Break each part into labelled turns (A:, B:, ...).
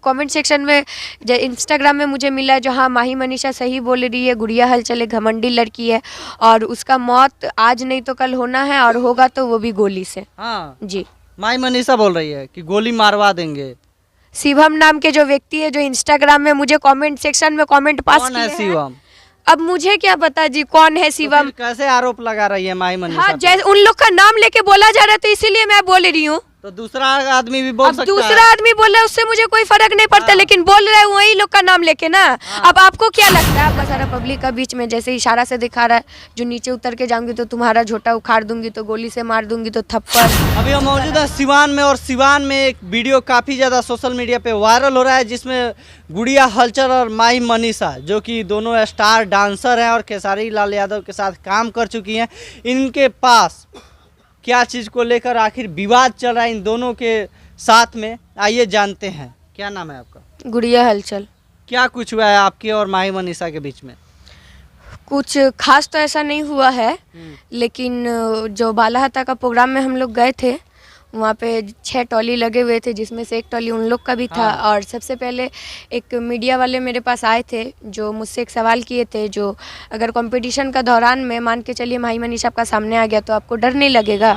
A: Comment section में Instagram में मुझे मिला जो हाँ माही मनीषा सही बोल रही है, गुड़िया हलचल एक घमंडी लड़की है और उसका मौत आज नहीं तो कल होना है और होगा तो वो भी गोली से।
B: हाँ
A: जी,
B: माही मनीषा बोल रही है कि गोली मारवा देंगे।
A: शिवम नाम के जो व्यक्ति है जो इंस्टाग्राम में मुझे कमेंट सेक्शन में कमेंट पास
B: कौन
A: किए
B: है
A: हैं।
B: शिवम?
A: अब मुझे क्या पता जी कौन है
B: तो
A: शिवम।
B: फिर कैसे आरोप लगा रही है माही मनीषा
A: हाँ
B: पे?
A: जैसे उन लोग का नाम लेके बोला जा रहा है तो इसीलिए मैं बोल रही हूँ।
B: तो दूसरा आदमी भी बोल
A: अब
B: सकता
A: दूसरा
B: है।
A: आदमी बोल रहा है उससे मुझे कोई फर्क नहीं पड़ता, लेकिन बोल रहा है वही लोग का नाम लेके ना। अब आपको क्या लगता है? आपका सारा पब्लिक का बीच में जैसे इशारा से दिखा रहा है जो नीचे उतर के जाऊंगी तो तुम्हारा झोटा उखाड़ दूंगी, तो गोली से मार दूंगी, तो थप्पड़।
B: अभी हम मौजूद है सिवान में, और सिवान में एक वीडियो काफ़ी ज़्यादा सोशल मीडिया पे वायरल हो रहा है जिसमें गुड़िया हलचल और माही मनीषा जो कि दोनों स्टार डांसर हैं और खेसारी लाल यादव के साथ काम कर चुकी हैं, इनके पास क्या चीज़ को लेकर आखिर विवाद चल रहा है इन दोनों के साथ में, आइए जानते हैं। क्या नाम है आपका?
A: गुड़िया हलचल।
B: क्या कुछ हुआ है आपके और माही मनीषा के बीच में?
A: कुछ खास तो ऐसा नहीं हुआ है, लेकिन जो बालाहता का प्रोग्राम में हम लोग गए थे वहाँ पे 6 टॉली लगे हुए थे जिसमें से एक टॉली उन लोग का भी था। और सबसे पहले एक मीडिया वाले मेरे पास आए थे जो मुझसे एक सवाल किए थे, जो अगर कंपटीशन का दौरान में मान के चलिए माही मनीषा आपका सामने आ गया तो आपको डर नहीं लगेगा?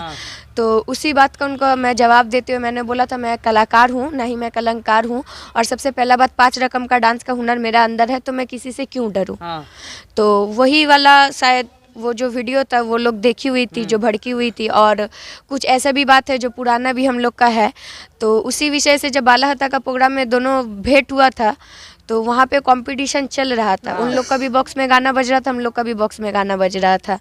A: तो उसी बात का उनको मैं जवाब देते हुए मैंने बोला था मैं कलाकार हूँ, ना ही मैं कलंकार हूँ, और सबसे पहला बात 5 रकम का डांस का हुनर मेरा अंदर है, तो मैं किसी से क्यों डरूँ। तो वही वाला शायद वो जो वीडियो था वो लोग देखी हुई थी जो भड़की हुई थी, और कुछ ऐसा भी बात है जो पुराना भी हम लोग का है। तो उसी विषय से जब बालाहता का प्रोग्राम में दोनों भेंट हुआ था तो वहाँ पे कंपटीशन चल रहा था, उन लोग का भी बॉक्स में गाना बज रहा था, हम लोग का भी बॉक्स में गाना बज रहा था।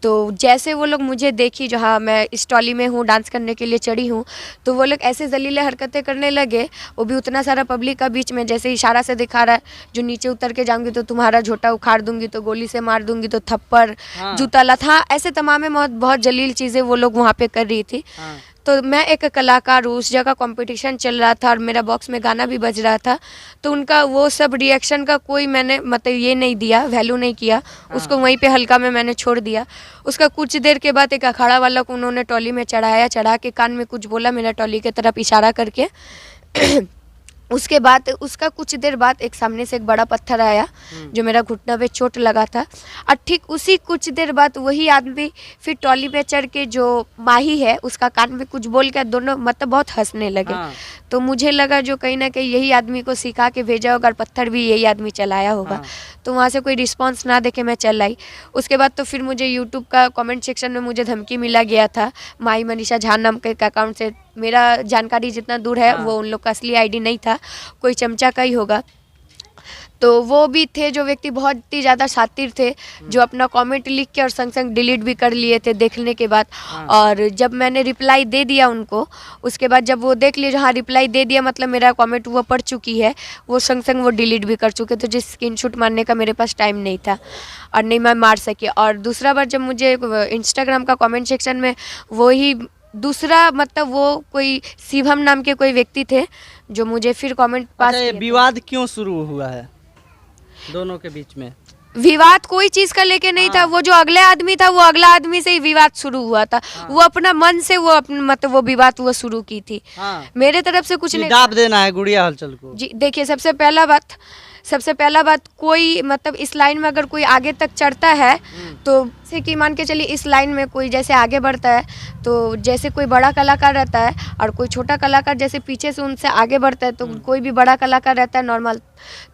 A: तो जैसे वो लोग मुझे देखी जो हाँ मैं इस टॉली में हूँ, डांस करने के लिए चढ़ी हूँ, तो वो लोग ऐसे जलीले हरकतें करने लगे, वो भी उतना सारा पब्लिक का बीच में, जैसे इशारा से दिखा रहा है जो नीचे उतर के जाऊंगी तो तुम्हारा झोटा उखाड़ दूंगी, तो गोली से मार दूंगी, तो थप्पड़, जूता लथा, ऐसे तमाम बहुत जलील चीज़ें वो लोग वहाँ पे कर रही थी। तो मैं एक कलाकार हूँ, उस जगह कंपटीशन चल रहा था और मेरा बॉक्स में गाना भी बज रहा था, तो उनका वो सब रिएक्शन का कोई मैंने मतलब ये नहीं दिया, वैल्यू नहीं किया, उसको वहीं पे हल्का में मैंने छोड़ दिया। उसका कुछ देर के बाद एक अखाड़ा वाला को उन्होंने टॉली में चढ़ाया, चढ़ा के कान में कुछ बोला मेरा टॉली की तरफ इशारा करके उसके बाद उसका कुछ देर बाद एक सामने से एक बड़ा पत्थर आया जो मेरा घुटना पे चोट लगा था, और ठीक उसी कुछ देर बाद वही आदमी फिर टॉली पे चढ़ के जो माही है उसका कान में कुछ बोल के दोनों मतलब बहुत हंसने लगे। तो मुझे लगा जो कहीं ना कहीं यही आदमी को सिखा के भेजा होगा और पत्थर भी यही आदमी चलाया होगा। तो वहाँ से कोई रिस्पांस ना देके मैं चल आई। उसके बाद तो फिर मुझे यूट्यूब का कमेंट सेक्शन में मुझे धमकी मिला गया था माही मनीषा झा नाम के अकाउंट से। मेरा जानकारी जितना दूर है वो उन लोग का असली आईडी नहीं था, कोई चमचा का ही होगा। तो वो भी थे जो व्यक्ति बहुत ही ज़्यादा शातिर थे, जो अपना कमेंट लिख के और संग संग डिलीट भी कर लिए थे देखने के बाद। और जब मैंने रिप्लाई दे दिया उनको, उसके बाद जब वो देख लिए हाँ रिप्लाई दे दिया मतलब मेरा कमेंट वो पढ़ चुकी है, वो संग संग वो डिलीट भी कर चुके थे, जिस स्क्रीनशॉट मारने का मेरे पास टाइम नहीं था और नहीं मैं मार सकी। और दूसरा बार जब मुझे इंस्टाग्राम का कमेंट सेक्शन में वही दूसरा मतलब वो कोई शिवम नाम के कोई व्यक्ति थे जो मुझे फिर कमेंट पास
B: अच्छा, ये विवाद क्यों शुरू हुआ है दोनों के बीच में?
A: विवाद कोई चीज का लेके नहीं था, वो जो अगले आदमी था वो अगला आदमी से ही विवाद शुरू हुआ था। वो अपना मन से वो मतलब वो विवाद वो शुरू की थी। मेरे तरफ से कुछ नहीं।
B: दाब देना है गुड़िया हलचल को।
A: जी देखिए, सबसे पहला बात कोई मतलब इस लाइन में अगर कोई आगे तक चढ़ता है तो जैसे कि मान के चलिए इस लाइन में कोई जैसे आगे बढ़ता है तो जैसे कोई बड़ा कलाकार रहता है और कोई छोटा कलाकार जैसे पीछे से उनसे आगे बढ़ता है, तो कोई भी बड़ा कलाकार रहता है नॉर्मल,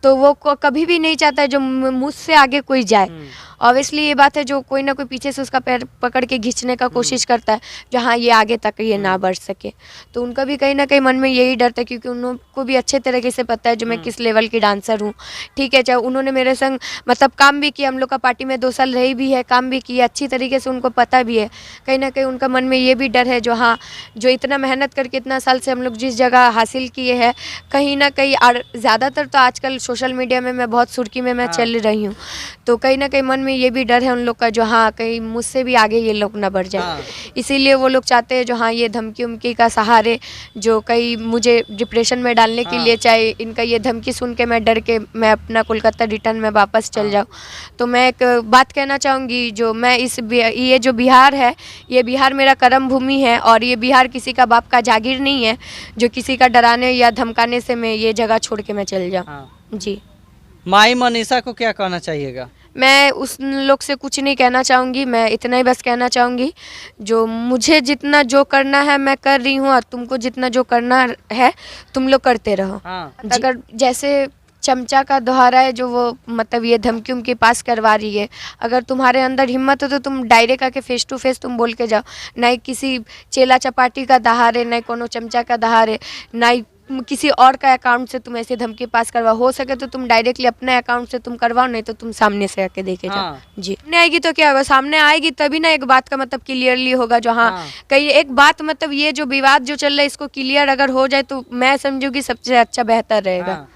A: तो वो कभी भी नहीं चाहता है जो मुझसे आगे कोई जाए। ऑब्वियसली ये बात है, जो कोई ना कोई पीछे से उसका पैर पकड़ के खींचने का कोशिश करता है जो हाँ ये आगे तक ये ना बढ़ सके। तो उनका भी कहीं ना कहीं मन में यही डर था, क्योंकि उनको भी अच्छे तरीके से पता है जो मैं किस लेवल की डांसर हूँ। ठीक है, चाहे उन्होंने मेरे संग मतलब काम भी किया, हम लोग का पार्टी में 2 साल रही भी है, काम भी किया अच्छी तरीके से, उनको पता भी है। कहीं ना कहीं उनका मन में ये भी डर है जो हाँ जो इतना मेहनत करके इतना साल से हम लोग जिस जगह हासिल किए हैं, कहीं ना कहीं और ज़्यादातर तो आजकल सोशल मीडिया में मैं बहुत सुर्खी में मैं चल रही हूँ, तो कहीं ना कहीं मन में ये भी डर है उन लोग का जो हाँ कहीं मुझसे भी आगे ये लोग ना बढ़ जाए। इसीलिए वो लोग चाहते हैं जो हाँ ये धमकी उमकी का सहारे जो कहीं मुझे डिप्रेशन में डालने के लिए, चाहे इनका ये धमकी सुन के मैं डर के मैं अपना कोलकाता रिटर्न में वापस चल जाऊँ। तो मैं एक बात कहना चाहूँगी जो मैं ये जो बिहार है, ये बिहार मेरा कर्म भूमि है और ये बिहार किसी का बाप का जागीर नहीं है जो किसी का डराने या धमकाने से मैं ये जगह छोड़ के मैं चल जाऊँ।
B: हाँ।
A: जी।
B: माई मनीषा को क्या कहना चाहिएगा?
A: मैं उस लोग से कुछ नहीं कहना चाहूँगी, मैं इतना ही बस कहना चाहूँगी, जो मुझे जितना जो करना है मैं कर रही हूँ और तुमको जितना जो करना है तुम लोग करते रहो।
B: हाँ।
A: अगर जैसे चमचा का दोहरा है जो वो मतलब ये धमकी उनके पास करवा रही है, अगर तुम्हारे अंदर हिम्मत हो तो तुम डायरेक्ट आके फेस टू फेस तुम बोल के जाओ, ना ही किसी चेला चपाटी का दहारे, ना ही कोनो चमचा का दहारे, ना ही किसी और का अकाउंट से तुम ऐसे धमकी पास करवा। हो सके तो तुम डायरेक्टली अपने अकाउंट से तुम करवाओ, नहीं तो तुम सामने से आके देखे जाओ।
B: हाँ।
A: जी। सामने आएगी तो क्या होगा, सामने आएगी तभी ना एक बात का मतलब क्लियरली होगा जो हाँ,
B: हाँ।
A: कहीं एक बात मतलब ये जो विवाद जो चल रहा है इसको क्लियर अगर हो जाए तो मैं समझूंगी सबसे अच्छा बेहतर रहेगा।
B: हाँ।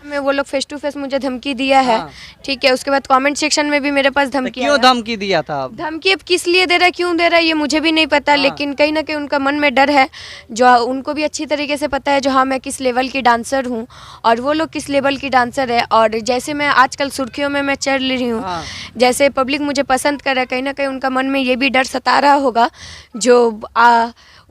A: में वो लोग फेस टू फेस मुझे धमकी दिया है,
B: हाँ।
A: ठीक है। उसके बाद कमेंट सेक्शन में भी मेरे पास
B: तो
A: धमकी
B: क्यों
A: आया।
B: धमकी दिया था? अब
A: धमकी अब किस लिए दे रहा है, क्यों दे रहा है, ये मुझे भी नहीं पता।
B: हाँ।
A: लेकिन कहीं ना कहीं उनका मन में डर है, जो उनको भी अच्छी तरीके से पता है जो हाँ मैं किस लेवल की डांसर हूँ और वो लोग किस लेवल की डांसर है। और जैसे मैं आजकल सुर्खियों में मैं चल रही हूँ,
B: हाँ।
A: जैसे पब्लिक मुझे पसंद कर रहा है, कहीं ना कहीं उनका मन में ये भी डर सता रहा होगा जो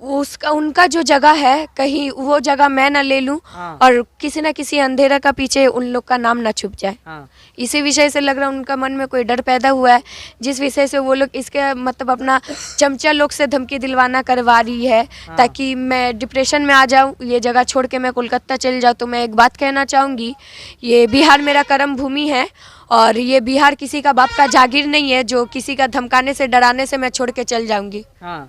A: उसका उनका जो जगह है कहीं वो जगह मैं ना ले लूं
B: हाँ।
A: और किसी ना किसी अंधेरा का पीछे उन लोग का नाम ना छुप जाए।
B: हाँ।
A: इसी विषय से लग रहा है उनका मन में कोई डर पैदा हुआ है, जिस विषय से वो लोग इसके मतलब अपना चमचा लोग से धमकी दिलवाना करवा रही है ताकि मैं डिप्रेशन में आ जाऊं, ये जगह छोड़ के मैं कोलकाता चल जाऊं। तो मैं एक बात कहना चाहूँगी, ये बिहार मेरा कर्म भूमि है और ये बिहार किसी का बाप का जागीर नहीं है जो किसी का धमकाने से डराने से मैं छोड़ के चल जाऊंगी।
B: हाँ।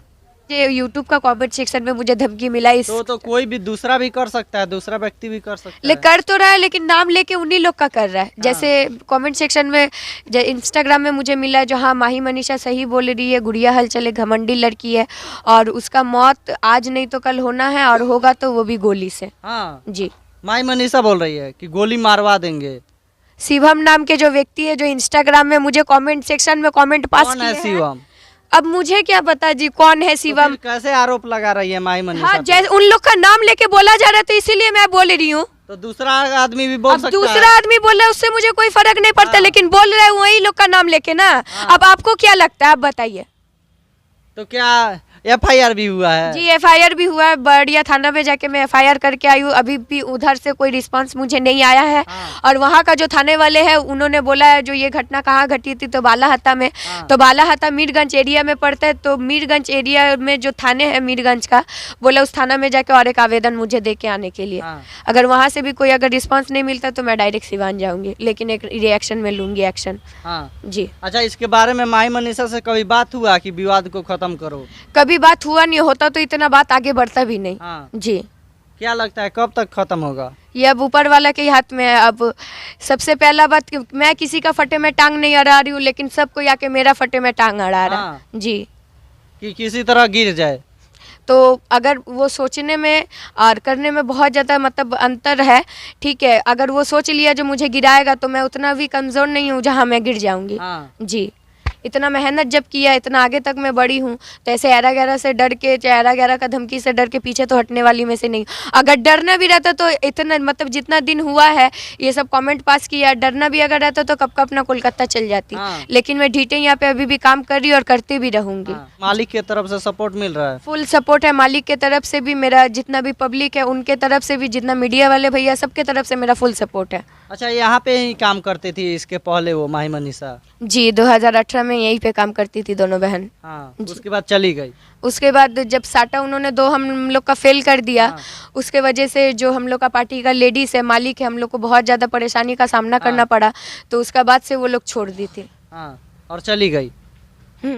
A: ये यूट्यूब का कमेंट सेक्शन में मुझे धमकी मिला इस
B: तो कोई भी दूसरा भी कर सकता है, दूसरा व्यक्ति भी कर सकता है।
A: कर तो रहा है लेकिन नाम लेके उन्हीं लोग का कर रहा है। जैसे कमेंट सेक्शन में इंस्टाग्राम में मुझे मिला जो हाँ माही मनीषा सही बोल रही है, गुड़िया हलचल एक घमंडी लड़की है और उसका मौत आज नहीं तो कल होना है और होगा तो वो भी गोली से।
B: हाँ।
A: जी।
B: माई मनीषा बोल रही है कि गोली मारवा देंगे।
A: शिवम नाम के जो व्यक्ति है जो इंस्टाग्राम में मुझे कमेंट सेक्शन में कमेंट पास
B: कौन
A: किए
B: है
A: हैं।
B: शिवम?
A: अब मुझे क्या पता जी कौन है
B: तो
A: शिवम।
B: फिर कैसे आरोप लगा रही है माई मनीषा
A: हाँ
B: पे?
A: जैसे उन लोग का नाम लेके बोला जा रहा है तो इसीलिए मैं बोल रही हूँ।
B: तो दूसरा आदमी भी बोल
A: अब
B: सकता
A: दूसरा
B: है।
A: आदमी बोल रहा है उससे मुझे कोई फर्क नहीं पड़ता,
B: हाँ।
A: लेकिन बोल रहा है वही लोग का नाम लेके ना। अब आपको क्या लगता है, आप बताइए।
B: तो क्या एफआईआर भी हुआ है?
A: जी एफआईआर भी हुआ है, बड़िया थाना में जाके मैं एफआईआर करके आई हूँ। अभी भी उधर से कोई रिस्पांस मुझे नहीं आया है।
B: हाँ।
A: और वहाँ का जो थाने वाले हैं उन्होंने बोला है जो ये घटना कहाँ घटी थी तो बालाहाता में।
B: हाँ।
A: तो बालाहाता मीरगंज एरिया में पड़ता है, तो मीरगंज एरिया में जो थाने है मीरगंज का, बोला उस थाना में जाके और एक आवेदन मुझे दे के आने के लिए।
B: हाँ।
A: अगर वहाँ से भी कोई अगर रिस्पांस नहीं मिलता तो मैं डायरेक्ट सिवान जाऊंगी, लेकिन एक रिएक्शन में लूंगी एक्शन।
B: हाँ।
A: जी।
B: अच्छा, इसके बारे में माई मनीषा से कभी बात हुआ कि विवाद को खत्म करो?
A: कभी बात हुआ नहीं, होता तो इतना बात आगे बढ़ता भी नहीं।
B: हाँ।
A: जी।
B: क्या लगता है कब तक खत्म होगा?
A: ये अब ऊपर वाला के हाथ में है। अब सबसे पहला बात कि मैं किसी का फटे में टांग नहीं अड़ा रही हूँ, लेकिन सबको आके मेरा फटे में टांग अड़ा रहा।
B: हाँ।
A: जी।
B: कि किसी तरह गिर जाए।
A: तो अगर वो सोचने में और करने में बहुत ज़्यादा मतलब अंतर है, ठीक है। अगर वो सोच लिया जो मुझे गिराएगा तो मैं उतना भी कमज़ोर नहीं हूँ जहाँ मैं गिर जाऊँगी।
B: हाँ।
A: जी। इतना मेहनत जब किया, इतना आगे तक मैं बड़ी हूँ, तो ऐसे एरा गैरा से डर के, चाहे एरा गैरा का धमकी से डर के पीछे तो हटने वाली में से नहीं। अगर डरना भी रहता तो इतना मतलब जितना दिन हुआ है ये सब कमेंट पास किया, डरना भी अगर रहता तो कब का अपना कोलकाता चल जाती।
B: हाँ।
A: लेकिन मैं ढीठे यहाँ पे अभी भी काम कर रही हूँ और करती भी रहूँगी।
B: हाँ। मालिक की तरफ से सपोर्ट मिल रहा है?
A: फुल सपोर्ट है मालिक के तरफ से भी, मेरा जितना भी पब्लिक है उनके तरफ से भी, जितना मीडिया वाले भैया सबके तरफ से मेरा फुल सपोर्ट है।
B: अच्छा, यहाँ पे ही काम करती थी इसके पहले वो माही मनीषा?
A: जी 2018 में यहीं पे काम करती थी दोनों बहन।
B: हाँ। उसके बाद चली गई?
A: उसके बाद जब साटा उन्होंने दो हम लोग का फेल कर दिया,
B: हाँ।
A: उसके वजह से जो हम लोग का पार्टी का लेडीज है मालिक है, हम लोग को बहुत ज़्यादा परेशानी का सामना करना पड़ा, तो उसका बाद से वो लोग छोड़ दी थी।
B: हाँ। और चली गई?